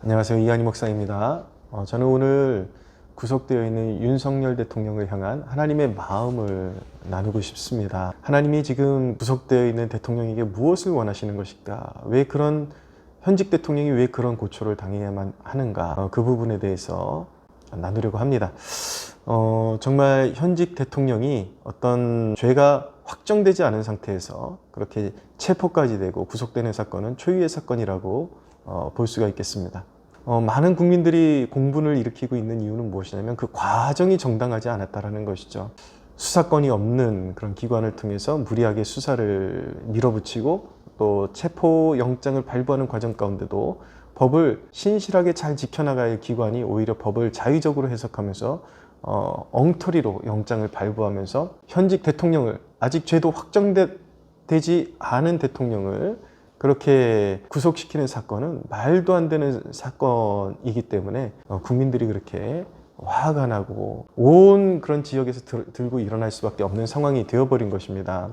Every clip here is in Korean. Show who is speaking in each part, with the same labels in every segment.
Speaker 1: 안녕하세요. 이한희 목사입니다. 저는 오늘 구속되어 있는 윤석열 대통령을 향한 하나님의 마음을 나누고 싶습니다. 하나님이 지금 구속되어 있는 대통령에게 무엇을 원하시는 것일까? 왜 그런 현직 대통령이 왜 그런 고초를 당해야만 하는가? 그 부분에 대해서 나누려고 합니다. 정말 현직 대통령이 어떤 죄가 확정되지 않은 상태에서 그렇게 체포까지 되고 구속되는 사건은 초유의 사건이라고 볼 수가 있겠습니다. 많은 국민들이 공분을 일으키고 있는 이유는 무엇이냐면 그 과정이 정당하지 않았다는 것이죠. 수사권이 없는 그런 기관을 통해서 무리하게 수사를 밀어붙이고 또 체포영장을 발부하는 과정 가운데도 법을 신실하게 잘 지켜나가야 할 기관이 오히려 법을 자의적으로 해석하면서 엉터리로 영장을 발부하면서 현직 대통령을, 아직 죄도 확정되지 않은 대통령을 그렇게 구속시키는 사건은 말도 안 되는 사건이기 때문에 국민들이 그렇게 화가 나고 온 그런 지역에서 들고 일어날 수밖에 없는 상황이 되어버린 것입니다.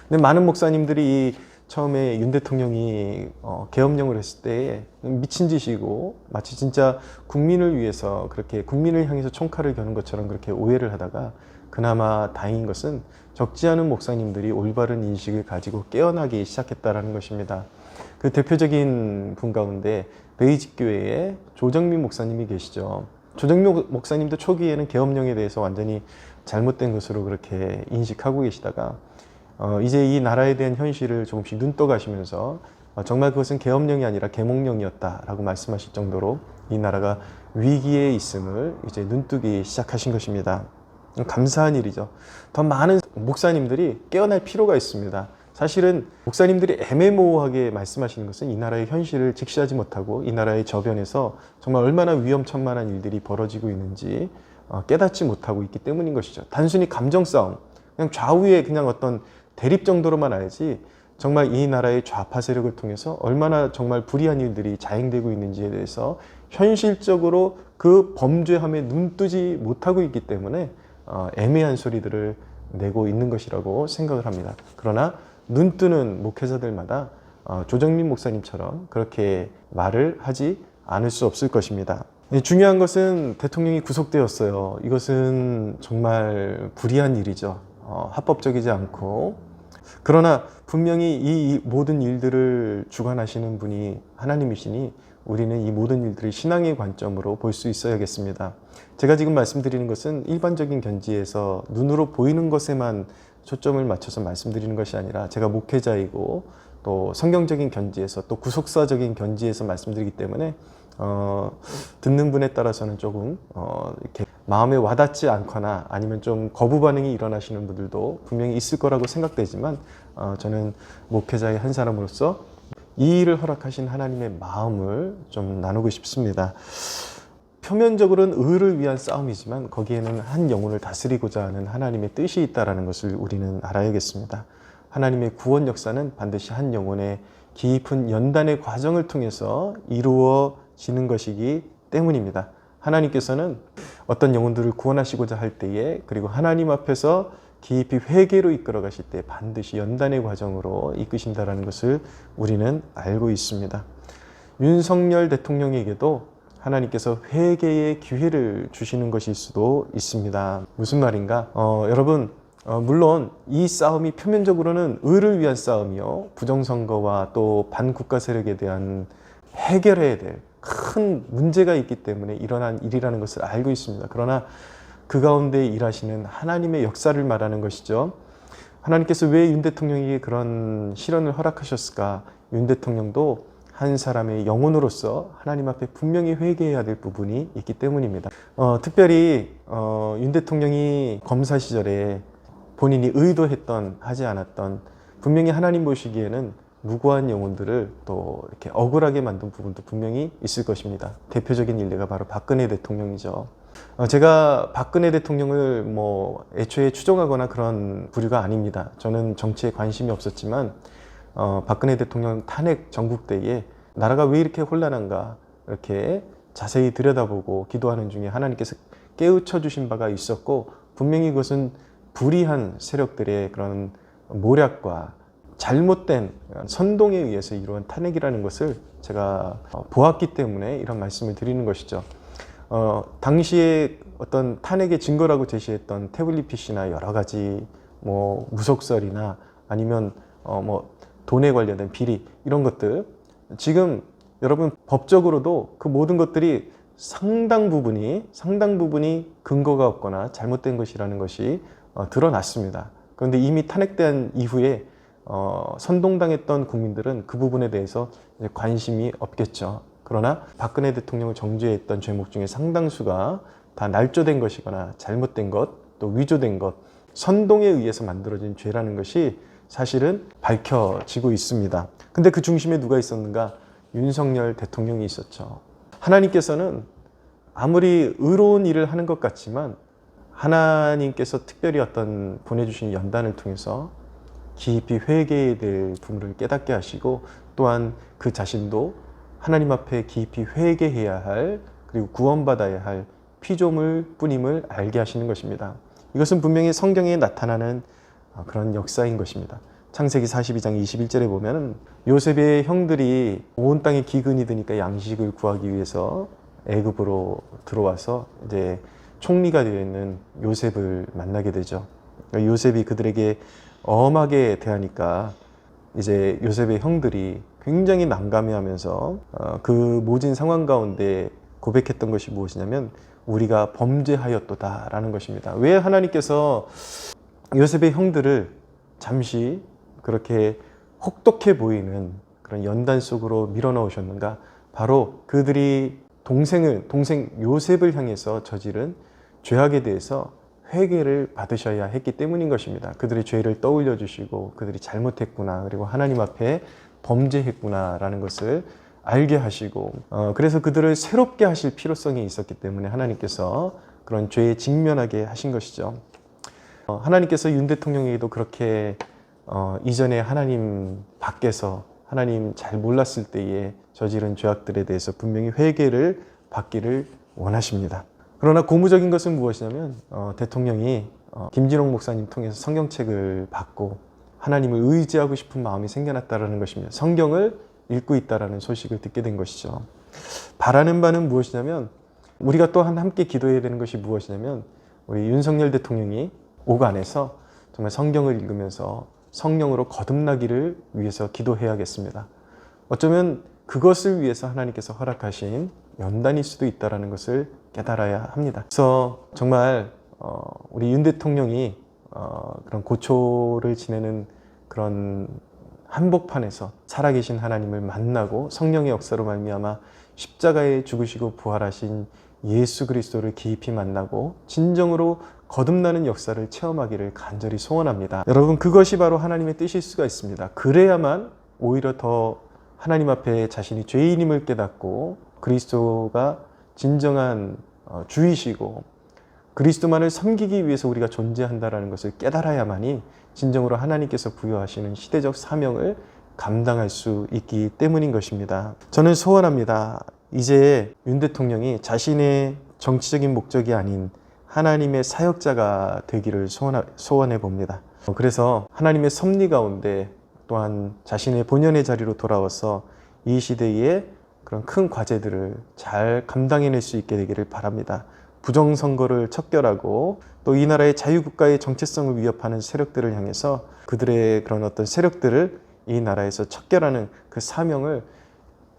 Speaker 1: 근데 많은 목사님들이 처음에 윤 대통령이 계엄령을 했을 때 미친 짓이고 마치 진짜 국민을 위해서 그렇게 국민을 향해서 총칼을 겨눈 것처럼 그렇게 오해를 하다가 그나마 다행인 것은 적지 않은 목사님들이 올바른 인식을 가지고 깨어나기 시작했다는 것입니다. 그 대표적인 분 가운데 베이직교회에 조정민 목사님이 계시죠. 조정민 목사님도 초기에는 계엄령에 대해서 완전히 잘못된 것으로 그렇게 인식하고 계시다가 이제 이 나라에 대한 현실을 조금씩 눈떠 가시면서 정말 그것은 계엄령이 아니라 계몽령이었다라고 말씀하실 정도로 이 나라가 위기에 있음을 이제 눈뜨기 시작하신 것입니다. 감사한 일이죠. 더 많은 목사님들이 깨어날 필요가 있습니다. 사실은 목사님들이 애매모호하게 말씀하시는 것은 이 나라의 현실을 직시하지 못하고 이 나라의 저변에서 정말 얼마나 위험천만한 일들이 벌어지고 있는지 깨닫지 못하고 있기 때문인 것이죠. 단순히 감정 싸움, 그냥 좌우의 그냥 어떤 대립 정도로만 알지 정말 이 나라의 좌파 세력을 통해서 얼마나 정말 불의한 일들이 자행되고 있는지에 대해서 현실적으로 그 범죄함에 눈뜨지 못하고 있기 때문에 애매한 소리들을 내고 있는 것이라고 생각을 합니다. 그러나 눈뜨는 목회자들마다 조정민 목사님처럼 그렇게 말을 하지 않을 수 없을 것입니다. 중요한 것은 대통령이 구속되었어요. 이것은 정말 불의한 일이죠. 합법적이지 않고. 그러나 분명히 이 모든 일들을 주관하시는 분이 하나님이시니 우리는 이 모든 일들을 신앙의 관점으로 볼 수 있어야겠습니다. 제가 지금 말씀드리는 것은 일반적인 견지에서 눈으로 보이는 것에만 초점을 맞춰서 말씀드리는 것이 아니라 제가 목회자이고 또 성경적인 견지에서 또 구속사적인 견지에서 말씀드리기 때문에 듣는 분에 따라서는 조금 이렇게 마음에 와닿지 않거나 아니면 좀 거부 반응이 일어나시는 분들도 분명히 있을 거라고 생각되지만 저는 목회자의 한 사람으로서 이 일을 허락하신 하나님의 마음을 좀 나누고 싶습니다. 표면적으로는 의를 위한 싸움이지만 거기에는 한 영혼을 다스리고자 하는 하나님의 뜻이 있다는 것을 우리는 알아야겠습니다. 하나님의 구원 역사는 반드시 한 영혼의 깊은 연단의 과정을 통해서 이루어지는 것이기 때문입니다. 하나님께서는 어떤 영혼들을 구원하시고자 할 때에 그리고 하나님 앞에서 깊이 회개로 이끌어 가실 때 반드시 연단의 과정으로 이끄신다는 것을 우리는 알고 있습니다. 윤석열 대통령에게도 하나님께서 회개의 기회를 주시는 것일 수도 있습니다. 무슨 말인가? 여러분, 물론 이 싸움이 표면적으로는 의를 위한 싸움이요, 부정선거와 또 반국가 세력에 대한 해결해야 될 큰 문제가 있기 때문에 일어난 일이라는 것을 알고 있습니다. 그러나 그 가운데 일하시는 하나님의 역사를 말하는 것이죠. 하나님께서 왜 윤 대통령에게 그런 시련을 허락하셨을까? 윤 대통령도 한 사람의 영혼으로서 하나님 앞에 분명히 회개해야 될 부분이 있기 때문입니다. 특별히 윤 대통령이 검사 시절에 본인이 의도했던 하지 않았던 분명히 하나님 보시기에는 무고한 영혼들을 또 이렇게 억울하게 만든 부분도 분명히 있을 것입니다. 대표적인 일례가 바로 박근혜 대통령이죠. 제가 박근혜 대통령을 애초에 추종하거나 그런 부류가 아닙니다. 저는 정치에 관심이 없었지만 박근혜 대통령 탄핵 전국 때에 나라가 왜 이렇게 혼란한가 이렇게 자세히 들여다보고 기도하는 중에 하나님께서 깨우쳐 주신 바가 있었고 분명히 그것은 불의한 세력들의 그런 모략과 잘못된 선동에 의해서 이루어진 탄핵이라는 것을 제가 보았기 때문에 이런 말씀을 드리는 것이죠. 당시에 어떤 탄핵의 증거라고 제시했던 태블릿 PC나 여러 가지 뭐 무속설이나 아니면 뭐 돈에 관련된 비리 이런 것들, 지금 여러분 법적으로도 그 모든 것들이 상당 부분이 근거가 없거나 잘못된 것이라는 것이 드러났습니다. 그런데 이미 탄핵된 이후에 선동당했던 국민들은 그 부분에 대해서 이제 관심이 없겠죠. 그러나 박근혜 대통령을 정죄했던 죄목 중에 상당수가 다 날조된 것이거나 잘못된 것, 또 위조된 것, 선동에 의해서 만들어진 죄라는 것이 사실은 밝혀지고 있습니다. 근데 그 중심에 누가 있었는가? 윤석열 대통령이 있었죠. 하나님께서는 아무리 의로운 일을 하는 것 같지만 하나님께서 특별히 어떤 보내주신 연단을 통해서 깊이 회개해야 될 부분을 깨닫게 하시고, 또한 그 자신도 하나님 앞에 깊이 회개해야 할, 그리고 구원받아야 할 피조물 뿐임을 알게 하시는 것입니다. 이것은 분명히 성경에 나타나는 그런 역사인 것입니다. 창세기 42장 21절에 보면 요셉의 형들이 온 땅에 기근이 드니까 양식을 구하기 위해서 애굽으로 들어와서 이제 총리가 되어 있는 요셉을 만나게 되죠. 요셉이 그들에게 엄하게 대하니까 이제 요셉의 형들이 굉장히 난감해하면서 그 모진 상황 가운데 고백했던 것이 무엇이냐면 우리가 범죄하였도다라는 것입니다. 왜 하나님께서 요셉의 형들을 잠시 그렇게 혹독해 보이는 그런 연단 속으로 밀어넣으셨는가? 바로 그들이 동생 요셉을 향해서 저지른 죄악에 대해서 회개를 받으셔야 했기 때문인 것입니다. 그들의 죄를 떠올려 주시고 그들이 잘못했구나, 그리고 하나님 앞에 범죄했구나라는 것을 알게 하시고, 그래서 그들을 새롭게 하실 필요성이 있었기 때문에 하나님께서 그런 죄에 직면하게 하신 것이죠. 하나님께서 윤 대통령에게도 그렇게 이전에 하나님 밖에서 하나님 잘 몰랐을 때에 저지른 죄악들에 대해서 분명히 회개를 받기를 원하십니다. 그러나 고무적인 것은 무엇이냐면 대통령이 김진홍 목사님 통해서 성경책을 받고 하나님을 의지하고 싶은 마음이 생겨났다는 것입니다. 성경을 읽고 있다는 소식을 듣게 된 것이죠. 바라는 바는 무엇이냐면, 우리가 또한 함께 기도해야 되는 것이 무엇이냐면, 우리 윤석열 대통령이 오간에서 정말 성경을 읽으면서 성령으로 거듭나기를 위해서 기도해야겠습니다. 어쩌면 그것을 위해서 하나님께서 허락하신 연단일 수도 있다는 것을 깨달아야 합니다. 그래서 정말 우리 윤 대통령이 그런 고초를 지내는 그런 한복판에서 살아계신 하나님을 만나고 성령의 역사로 말미암아 십자가에 죽으시고 부활하신 예수 그리스도를 깊이 만나고 진정으로 거듭나는 역사를 체험하기를 간절히 소원합니다. 여러분, 그것이 바로 하나님의 뜻일 수가 있습니다. 그래야만 오히려 더 하나님 앞에 자신이 죄인임을 깨닫고 그리스도가 진정한 주이시고 그리스도만을 섬기기 위해서 우리가 존재한다는 것을 깨달아야만이 진정으로 하나님께서 부여하시는 시대적 사명을 감당할 수 있기 때문인 것입니다. 저는 소원합니다. 이제 윤 대통령이 자신의 정치적인 목적이 아닌 하나님의 사역자가 되기를 소원해 봅니다. 그래서 하나님의 섭리 가운데 또한 자신의 본연의 자리로 돌아와서 이 시대의 그런 큰 과제들을 잘 감당해낼 수 있게 되기를 바랍니다. 부정선거를 척결하고 또 이 나라의 자유국가의 정체성을 위협하는 세력들을 향해서 그들의 그런 어떤 세력들을 이 나라에서 척결하는 그 사명을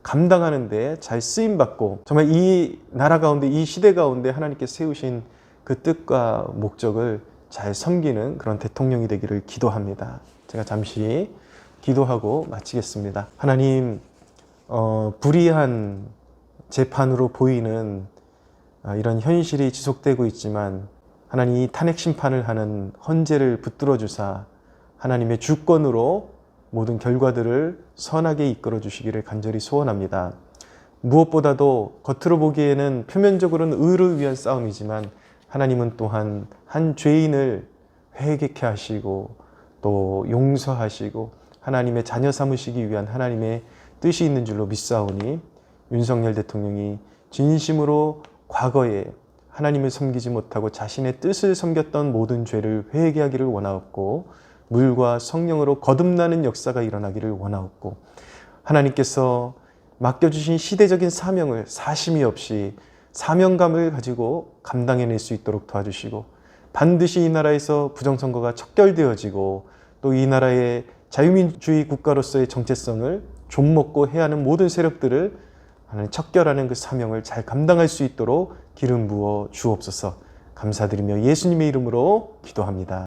Speaker 1: 감당하는 데 잘 쓰임받고, 정말 이 나라 가운데, 이 시대 가운데 하나님께 세우신 그 뜻과 목적을 잘 섬기는 그런 대통령이 되기를 기도합니다. 제가 잠시 기도하고 마치겠습니다. 하나님, 불의한 재판으로 보이는 이런 현실이 지속되고 있지만 하나님, 이 탄핵 심판을 하는 헌재를 붙들어 주사 하나님의 주권으로 모든 결과들을 선하게 이끌어 주시기를 간절히 소원합니다. 무엇보다도 겉으로 보기에는 표면적으로는 의를 위한 싸움이지만 하나님은 또한 한 죄인을 회개케 하시고 또 용서하시고 하나님의 자녀 삼으시기 위한 하나님의 뜻이 있는 줄로 믿사오니 윤석열 대통령이 진심으로 과거에 하나님을 섬기지 못하고 자신의 뜻을 섬겼던 모든 죄를 회개하기를 원하옵고, 물과 성령으로 거듭나는 역사가 일어나기를 원하옵고, 하나님께서 맡겨주신 시대적인 사명을 사심이 없이 사명감을 가지고 감당해낼 수 있도록 도와주시고, 반드시 이 나라에서 부정선거가 척결되어지고 또 이 나라의 자유민주주의 국가로서의 정체성을 좀먹고 해야 하는 모든 세력들을 하나님 척결하는 그 사명을 잘 감당할 수 있도록 기름 부어 주옵소서. 감사드리며 예수님의 이름으로 기도합니다.